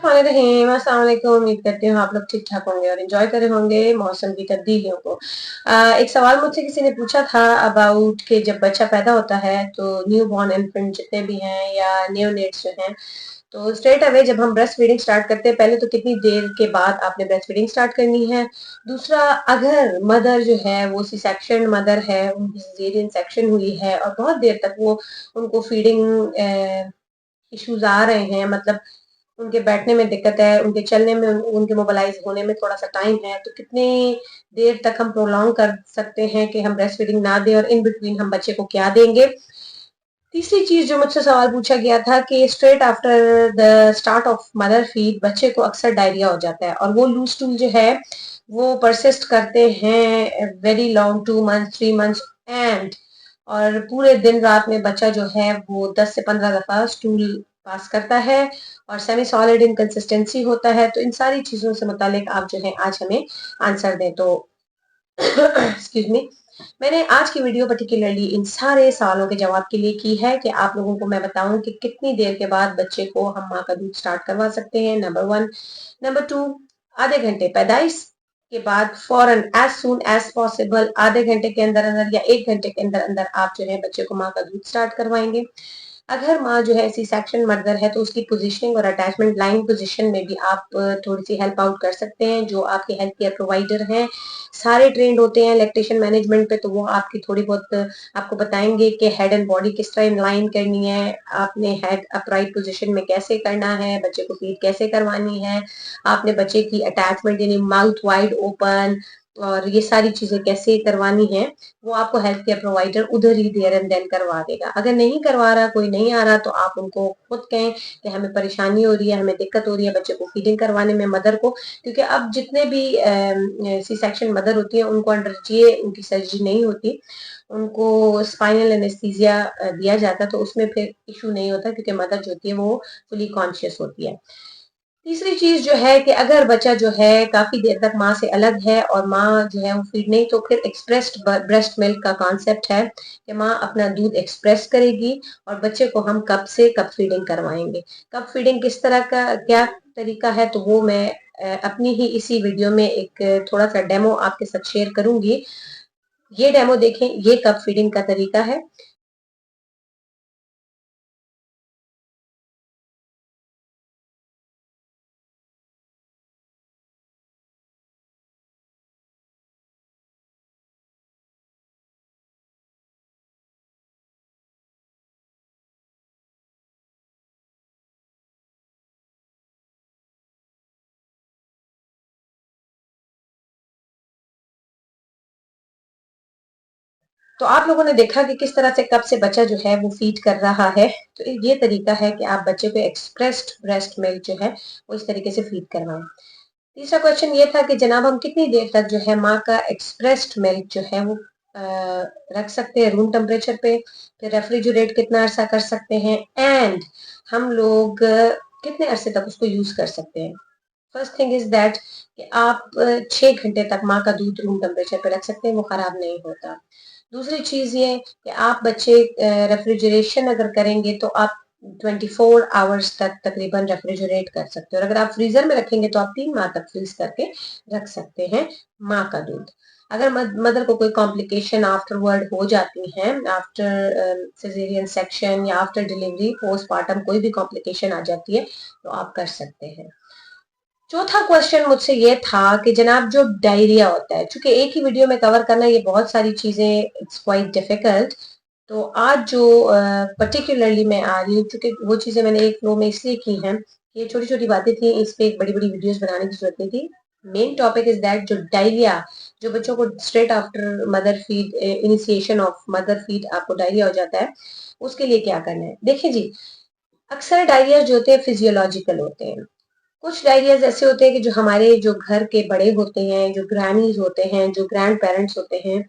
अस्सलाम वालेकुम। उम्मीद करती हूँ आप लोग ठीक ठाक होंगे और एंजॉय कर रहे होंगे मौसम की तब्दीलियों को। एक सवाल मुझसे किसी ने पूछा था अबाउट कि जब बच्चा पैदा होता है तो न्यू बॉर्न इन्फेंट जितने भी हैं या नियोनेट्स जो हैं, तो स्ट्रेट अवे जब हम ब्रेस्ट फीडिंग स्टार्ट करते हैं, पहले तो कितनी देर के बाद आपने ब्रेस्ट फीडिंग स्टार्ट करनी है। दूसरा, अगर मदर जो है वो सी सेक्शन मदर है, उनकी सिजेरियन सेक्शन हुई है और बहुत देर तक वो उनको फीडिंग इश्यूज आ रहे हैं, मतलब उनके बैठने में दिक्कत है, उनके चलने में, उनके मोबिलाइज होने में थोड़ा सा टाइम है, तो कितनी देर तक हम प्रोलॉन्ग कर सकते हैं कि हम ब्रेस्ट फीडिंग ना दें और इन बिटवीन हम बच्चे को क्या देंगे। तीसरी चीज जो मुझसे सवाल पूछा गया था कि straight after the start of mother feed बच्चे को अक्सर डायरिया हो जाता है और वो लूज टूल जो है वो परसिस्ट करते हैं very long 2 months 3 months and और पूरे दिन रात में बच्चा जो है वो 10 से 15 दफा स्टूल पास करता है और सेमी सॉलिड इनकंसिस्टेंसी होता है। तो इन सारी चीजों से मुतालिक आप जो है आज हमें आंसर दें। तो एक्सक्यूज मी, मैंने आज की वीडियो पर्टिकुलरली इन सारे सवालों के जवाब के लिए की है कि आप लोगों को मैं बताऊं कि कितनी देर के बाद बच्चे को हम माँ का दूध स्टार्ट करवा सकते हैं, नंबर 1। नंबर 2, आधे घंटे पैदाइश के बाद फौरन एज सून एज पॉसिबल आधे घंटे के अंदर अंदर या 1 घंटे के अंदर अंदर आप जो है बच्चे को माँ का दूध स्टार्ट करवाएंगे। अगर माँ जो है सी सेक्शन मदर है तो उसकी पोजीशनिंग और अटैचमेंट लाइन पोजीशन में भी आप थोड़ी सी हेल्प आउट कर सकते हैं। जो आपके हेल्थ केयर प्रोवाइडर हैं सारे ट्रेंड होते हैं लैक्टेशन मैनेजमेंट पे, तो वो आपकी थोड़ी बहुत आपको बताएंगे कि हेड एंड बॉडी किस तरह इनलाइन करनी है, आपने हेड अपराइट पोजीशन में कैसे करना है, बच्चे को फीड कैसे करवानी है, आपने बच्चे की अटैचमेंट यानी माउथ वाइड ओपन और ये सारी चीजें कैसे करवानी है, वो आपको हेल्थ केयर प्रोवाइडर उधर ही देयर एंड देन करवा देगा। अगर नहीं करवा रहा, कोई नहीं आ रहा, तो आप उनको खुद कहें कि हमें परेशानी हो रही है, हमें दिक्कत हो रही है बच्चे को फीडिंग करवाने में, मदर को, क्योंकि अब जितने भी सी सेक्शन मदर होती है उनको अंडर जीए उनकी सर्जरी नहीं होती, उनको स्पाइनल एनेस्थीसिया दिया जाता है, तो उसमें फिर इशू नहीं होता क्योंकि मदर जो होती है वो फुली कॉन्शियस होती है। तीसरी चीज जो है कि अगर बच्चा जो है काफी देर तक माँ से अलग है और माँ जो है वो फीड नहीं, तो फिर एक्सप्रेस्ड ब्रेस्ट मिल्क का कॉन्सेप्ट है कि माँ अपना दूध एक्सप्रेस करेगी और बच्चे को हम कब से कब फीडिंग करवाएंगे। कब फीडिंग किस तरह का क्या तरीका है, तो वो मैं अपनी ही इसी वीडियो में एक थोड़ा सा डेमो आपके साथ शेयर करूंगी। ये डेमो देखें, ये कब फीडिंग का तरीका है। तो आप लोगों ने देखा कि किस तरह से कब से बच्चा जो है वो फीड कर रहा है। तो ये तरीका है कि आप बच्चे को एक्सप्रेस्ड ब्रेस्ट मिल्क जो है वो इस तरीके से फीड करवाएं। तीसरा क्वेश्चन ये था कि जनाब हम कितनी देर तक जो है माँ का एक्सप्रेस्ड मिल्क जो है वो रख सकते हैं रूम टेम्परेचर पे, फिर रेफ्रिजरेट कितना अरसा कर सकते हैं, एंड हम लोग कितने अरसे तक उसको यूज कर सकते हैं। फर्स्ट थिंग इज दैट कि आप 6 घंटे तक माँ का दूध रूम टेम्परेचर पे रख सकते हैं, वो खराब नहीं होता। दूसरी चीज ये कि आप बच्चे रेफ्रिजरेशन अगर करेंगे तो आप 24 आवर्स तक तकरीबन रेफ्रिजरेट कर सकते हो, और अगर आप फ्रीजर में रखेंगे तो आप 3 माह तक फ्रीज करके रख सकते हैं माँ का दूध। अगर मदर को कोई कॉम्प्लिकेशन आफ्टरवर्ड हो जाती है, आफ्टर सिजेरियन सेक्शन या आफ्टर डिलीवरी पोस्टमार्टम कोई भी कॉम्प्लिकेशन आ जाती है, तो आप कर सकते हैं। चौथा क्वेश्चन मुझसे ये था कि जनाब जो डायरिया होता है, चूंकि एक ही वीडियो में कवर करना ये बहुत सारी चीजें इट्स क्वाइट डिफिकल्ट, तो आज जो पर्टिकुलरली मैं आ रही हूँ, क्योंकि वो चीजें मैंने एक फ्लो में इसलिए की हैं, ये छोटी छोटी बातें थी, इस पे एक बड़ी बड़ी वीडियोस बनाने की जरूरत नहीं थी। मेन टॉपिक इज दैट जो डायरिया, जो बच्चों को straight after mother feed initiation of mother feed आपको डायरिया हो जाता है, उसके लिए क्या करना है। देखिए जी, अक्सर डायरिया जो होते हैं फिजियोलॉजिकल होते हैं, कुछ डायरियाज ऐसे होते हैं कि जो हमारे जो घर के बड़े होते हैं, जो ग्रैनीज होते हैं, जो ग्रैंड पेरेंट्स होते हैं,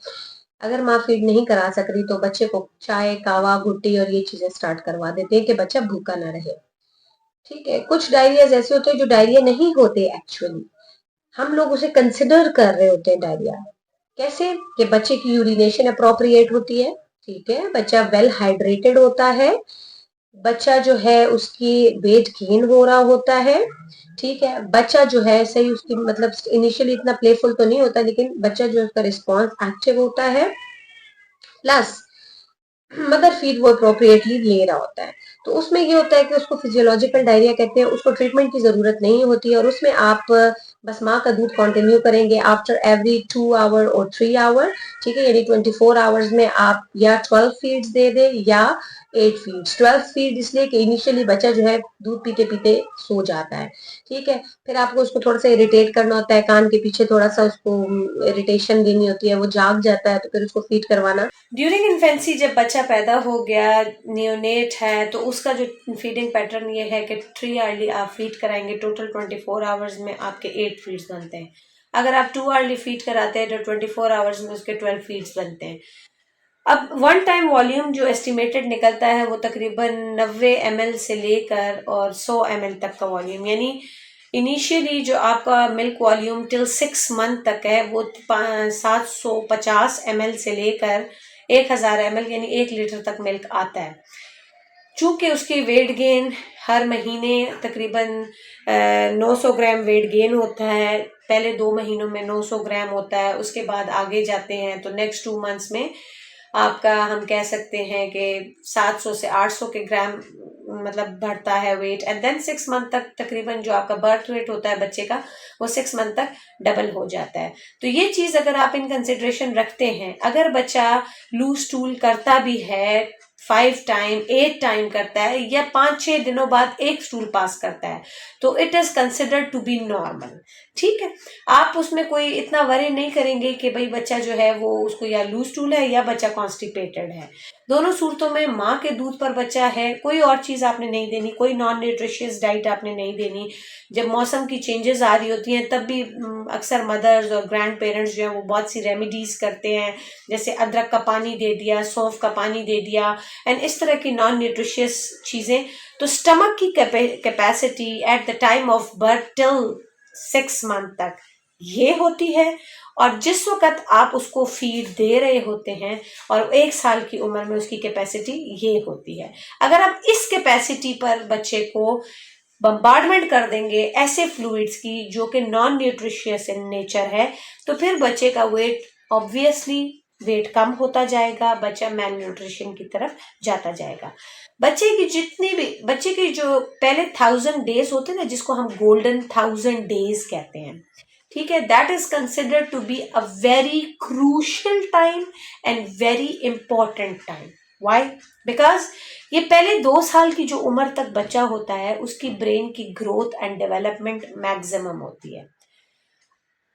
अगर माँ फीड नहीं करा सक रही तो बच्चे को चाय कावा घुट्टी और ये चीजें स्टार्ट करवा देते हैं कि बच्चा भूखा ना रहे। ठीक है, कुछ डायरियाज ऐसे होते हैं जो डायरिया नहीं होते एक्चुअली, हम लोग उसे कंसिडर कर रहे होते हैं डायरिया। कैसे कि बच्चे की यूरिनेशन अप्रोप्रिएट होती है, ठीक है, बच्चा वेल हाइड्रेटेड होता है, बच्चा जो है उसकी वेट गेन हो रहा होता है, ठीक है। बच्चा जो है सही उसकी मतलब इनिशियली इतना प्लेफुल तो नहीं होता, लेकिन बच्चा जो उसका रिस्पॉन्स एक्टिव होता है, प्लस मदर फीड वो अप्रोप्रिएटली ले रहा होता है। तो उसमें ये होता है कि उसको फिजियोलॉजिकल डायरिया कहते हैं, उसको ट्रीटमेंट की जरूरत नहीं होती है, और उसमें आप बस माँ का दूध कंटिन्यू करेंगे आफ्टर एवरी 2 आवर और 3 आवर, ठीक है। यानी 24 आवर्स में आप या 12 फीड्स दे दें या 8 फीड्स। 12 फीड इसलिए कि इनिशियली बच्चा जो है दूध पीते पीते सो जाता है, ठीक है। फिर आपको उसको थोड़ा सा इरिटेट करना होता है, कान के पीछे थोड़ा सा उसको इरिटेशन देनी होती है, वो जाग जाता है तो फिर उसको फीड करवाना। ड्यूरिंग इन्फेंसी जब बच्चा पैदा हो गया, नियोनेट है, तो उसका जो फीडिंग पैटर्न ये है कि 3 अर्ली आप फीड कराएंगे, टोटल 24 आवर्स में आपके 8 फीड्स बनते हैं। अगर आप 2 अर्ली फीड कराते हैं तो 24 आवर्स में उसके 12 फीड्स बनते हैं। अब वन टाइम वॉल्यूम जो एस्टिमेटेड निकलता है वो तकरीबन 90 ml से लेकर और 100 ml तक का वॉल्यूम, यानी इनिशियली जो आपका मिल्क वॉल्यूम टिल 6 मंथ तक है वो 750 ml से लेकर 1000 ml यानी 1 लीटर तक मिल्क आता है। चूंकि उसकी वेट गेन हर महीने तकरीबन 900 ग्राम वेट गेन होता है, पहले 2 महीनों में 900 ग्राम होता है, उसके बाद आगे जाते हैं तो नेक्स्ट 2 मंथ्स में आपका हम कह सकते हैं कि 700 से 800 के ग्राम मतलब बढ़ता है वेट, एंड देन 6 मंथ तक तकरीबन जो आपका बर्थ वेट होता है बच्चे का वो 6 मंथ तक डबल हो जाता है। तो ये चीज अगर आप इन कंसिडरेशन रखते हैं, अगर बच्चा लूज टूल करता भी है 5 टाइम 8 टाइम करता है या 5-6 दिनों बाद एक स्टूल पास करता है, तो it is considered to be normal, ठीक है। आप उसमें कोई इतना वरी नहीं करेंगे कि भाई बच्चा जो है वो उसको या लूज टूल है या बच्चा कॉन्स्टिपेटेड है। दोनों सूरतों में माँ के दूध पर बच्चा है, कोई और चीज आपने नहीं देनी, कोई नॉन न्यूट्रिशियस डाइट आपने नहीं देनी। जब मौसम की चेंजेस आ रही होती हैं तब भी अक्सर मदर्स और ग्रैंड पेरेंट्स जो है वो बहुत सी रेमेडीज करते हैं, जैसे अदरक का पानी दे दिया, सौंफ का पानी दे दिया, एंड इस तरह की नॉन न्यूट्रिशियस चीजें। तो स्टमक की capacity at the time of birth till 6 month तक ये होती है, और जिस वक्त आप उसको फीड दे रहे होते हैं और 1 साल की उम्र में उसकी कैपेसिटी ये होती है। अगर आप इस कैपेसिटी पर बच्चे को बम्बार्डमेंट कर देंगे ऐसे फ्लूइड्स की जो कि नॉन न्यूट्रिशियस इन नेचर है, तो फिर बच्चे का वेट ऑब्वियसली वेट कम होता जाएगा, बच्चा मैल न्यूट्रिशन की तरफ जाता जाएगा। बच्चे की जितनी भी बच्चे की जो पहले 1000 डेज होते हैं ना, जिसको हम गोल्डन 1000 डेज कहते हैं, ठीक है, that is considered to be a very crucial time and very important time. Why? Because ये पहले 2 साल की जो उम्र तक बच्चा होता है उसकी ब्रेन की ग्रोथ एंड डेवलपमेंट मैक्सिमम होती है।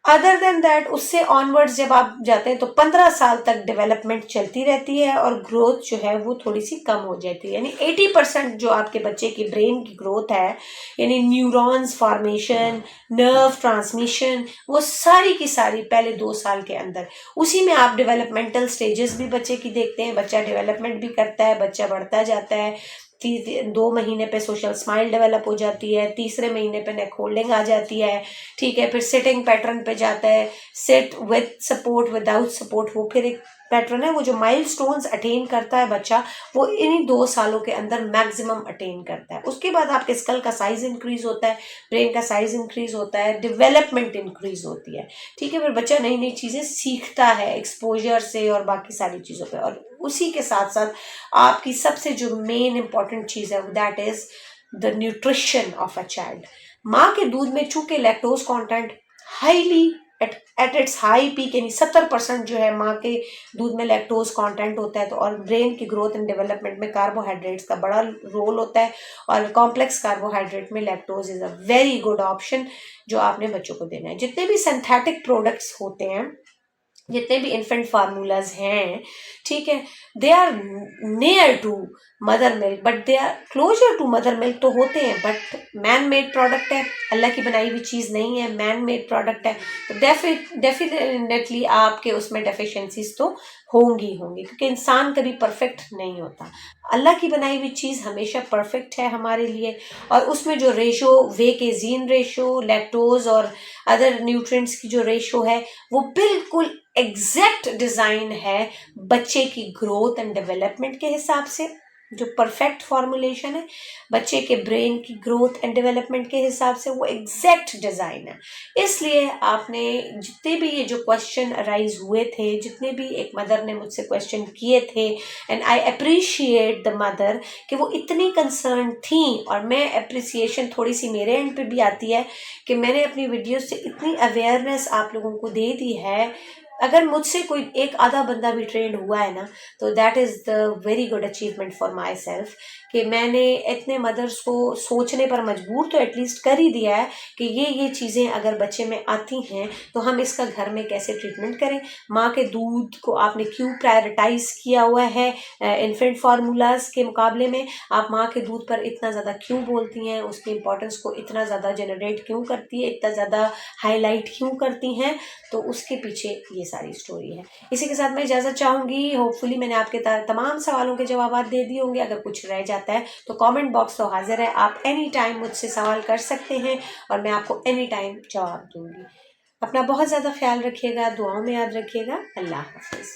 अदर देन दैट उससे ऑनवर्ड्स जब आप जाते हैं तो 15 साल तक डेवलपमेंट चलती रहती है और ग्रोथ जो है वो थोड़ी सी कम हो जाती है, यानी 80% जो आपके बच्चे की ब्रेन की ग्रोथ है, यानी न्यूरॉन्स फॉर्मेशन, नर्व ट्रांसमिशन, वो सारी की सारी पहले 2 साल के अंदर। उसी में आप डेवलपमेंटल स्टेजेस भी बच्चे की देखते हैं, बच्चा डेवलपमेंट भी करता है, बच्चा बढ़ता जाता है। 2 महीने पे सोशल स्माइल डेवलप हो जाती है, तीसरे महीने पे नेक होल्डिंग आ जाती है, ठीक है। फिर सिटिंग पैटर्न पे जाता है, sit with support without support, वो फिर एक पैटर्न है। वो जो माइलस्टोन्स अटेन करता है बच्चा वो इन्हीं 2 सालों के अंदर मैक्सिमम अटेन करता है। उसके बाद आपके स्कल का साइज इंक्रीज होता है, ब्रेन का साइज इंक्रीज होता है, डेवलपमेंट इंक्रीज होती है, ठीक है। फिर बच्चा नई नई चीजें सीखता है एक्सपोजर से और बाकी सारी चीजों पे, और उसी के साथ साथ आपकी सबसे जो मेन इंपॉर्टेंट चीज है that is the nutrition of a child. माँ के दूध में चूंकि lactose content highly at its high peak, यानी 70% जो है माँ के दूध में लैक्टोज कंटेंट होता है, तो और ब्रेन की ग्रोथ एंड डेवलपमेंट में कार्बोहाइड्रेट्स का बड़ा रोल होता है, और कॉम्प्लेक्स कार्बोहाइड्रेट में lactose is a very good option जो आपने बच्चों को देना है। जितने भी सिंथेटिक प्रोडक्ट्स होते हैं, जितने भी इन्फेंट फार्मूलाज हैं, ठीक है, they are near to mother milk, but they are closer to mother milk तो होते हैं, बट मैन मेड प्रोडक्ट है, अल्लाह की बनाई हुई चीज़ नहीं है, मैन मेड प्रोडक्ट है, तो डेफिनेटली आपके उसमें डेफिशिएंसीज तो होंगी होंगी, क्योंकि इंसान कभी परफेक्ट नहीं होता। अल्लाह की बनाई हुई चीज़ हमेशा परफेक्ट है हमारे लिए, और उसमें जो रेशो वे के जीन रेशो, लैक्टोज और अदर न्यूट्रिएंट्स की जो रेशो है वो बिल्कुल एग्जैक्ट डिजाइन है बच्चे की ग्रोथ एंड डेवलपमेंट के हिसाब से। जो परफेक्ट फॉर्मुलेशन है बच्चे के ब्रेन की ग्रोथ एंड डेवलपमेंट के हिसाब से, वो एग्जैक्ट डिज़ाइन है। इसलिए आपने जितने भी ये जो क्वेश्चन अराइज हुए थे, जितने भी एक मदर ने मुझसे क्वेश्चन किए थे, and I appreciate the mother कि वो इतनी कंसर्न थी, और मैं अप्रिसिएशन थोड़ी सी मेरे एंड पे भी आती है कि मैंने अपनी वीडियो से इतनी अवेयरनेस आप लोगों को दे दी है। अगर मुझसे कोई एक आधा बंदा भी ट्रेंड हुआ है ना, तो that is the very good achievement for my self, कि मैंने इतने मदर्स को सोचने पर मजबूर तो एटलीस्ट कर ही दिया है कि ये चीज़ें अगर बच्चे में आती हैं तो हम इसका घर में कैसे ट्रीटमेंट करें। माँ के दूध को आपने क्यों प्रायोरिटाइज किया हुआ है इन्फेंट फार्मूलाज के मुकाबले में, आप माँ के दूध पर इतना ज़्यादा क्यों बोलती हैं, उसकी इंपॉर्टेंस को इतना ज़्यादा जनरेट क्यों करती है, इतना ज़्यादा हाईलाइट क्यों करती हैं, तो उसके पीछे ये सारी स्टोरी है। इसी के साथ मैं इजाज़त चाहूँगी। होपफुली मैंने आपके तमाम सवालों के जवाब दे दिए होंगे। अगर कुछ रह जाता है तो कमेंट बॉक्स तो हाजिर है, आप एनी टाइम मुझसे सवाल कर सकते हैं और मैं आपको एनी टाइम जवाब दूंगी। अपना बहुत ज़्यादा ख्याल रखिएगा, दुआओं में याद रखिएगा। अल्लाह हाफिज़।